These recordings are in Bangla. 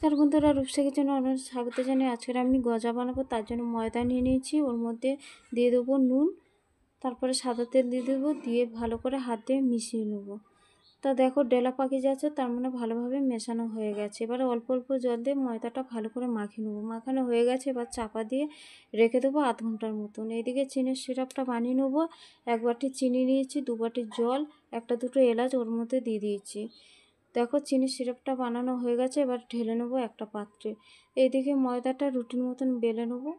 তার বন্ধুরা, রূপসা কিচেনে অনেক স্বাগত জানাই। আজকে আমি গজা বানাবো। তার জন্য ময়দা নিয়ে নিয়েছি, ওর মধ্যে দিয়ে দেবো নুন, তারপরে সাদা তেল দিয়ে দেবো, দিয়ে ভালো করে হাত দিয়ে মিশিয়ে নেবো। তা দেখো ডেলা পাকি যাচ্ছে, তার মানে ভালোভাবে মেশানো হয়ে গেছে। এবারে অল্প অল্প জল দিয়ে ময়দাটা ভালো করে মাখিয়ে নেবো। মাখানো হয়ে গেছে, এবার চাপা দিয়ে রেখে দেবো আধ ঘন্টার মতন। এইদিকে চিনির সিরাপটা বানিয়ে নেবো। 1 বাটি চিনি নিয়েছি, 2 বাটি জল, একটা দুটো এলাচ ওর মধ্যে দিয়ে দিয়েছি। দেখো চিনির সিরাপটা বানানো হয়ে গেছে, এবার ঢেলে নেবো একটা পাত্রে। এইদিকে ময়দাটা রুটির মতন বেলে নেবো।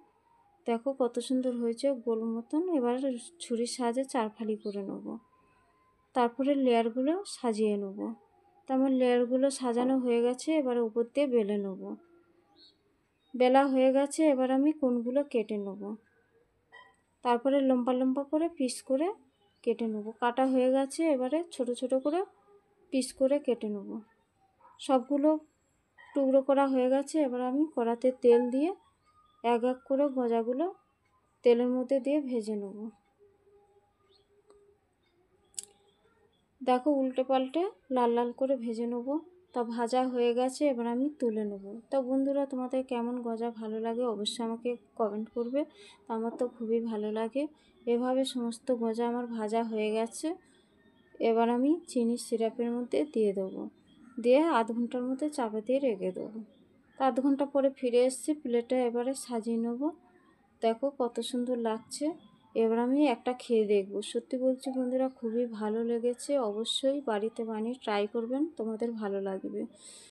দেখো কত সুন্দর হয়েছে, গোল মতন। এবার ছুরির সাহায্যে 4 ফালি করে নেবো। তারপরে লেয়ারগুলো সাজিয়ে নেব। তারপর লেয়ারগুলো সাজানো হয়ে গেছে, এবার উপর দিয়ে বেলে নেব। বেলা হয়ে গেছে, এবার আমি কোণগুলো কেটে নেব। তারপরে লম্বা লম্বা করে পিস করে কেটে নেব। কাটা হয়ে গেছে, এবারে ছোট ছোট করে পিস করে কেটে নেব। সবগুলো টুকরো করা হয়ে গেছে, এবার আমি কড়াতে তেল দিয়ে এক এক করে গজাগুলো তেলের মধ্যে দিয়ে ভেজে নেব। দেখো উল্টে পাল্টে লাল লাল করে ভেজে নেব। তা ভাজা হয়ে গেছে, এবার আমি তুলে নেব। তা বন্ধুরা, তোমাদের কেমন গজা ভালো লাগে অবশ্যই আমাকে কমেন্ট করবে। তা আমার তো খুবই ভালো লাগে। এভাবে সমস্ত গজা আমার ভাজা হয়ে গেছে। এবার আমি চিনির সিরাপের মধ্যে দিয়ে দেবো, দিয়ে আধ ঘন্টার মধ্যে চাপা দিয়ে রেখে দেবো। তা আধ ঘন্টা পরে ফিরে এসেছি, প্লেটে এবারে সাজিয়ে নেব। দেখো কত সুন্দর লাগছে। এবার আমি একটা খেয়ে দেখব। সত্যি বলছি বন্ধুরা, খুবই ভালো লেগেছে। অবশ্যই বাড়িতে বানিয়ে ট্রাই করবেন, তোমাদের ভালো লাগবে।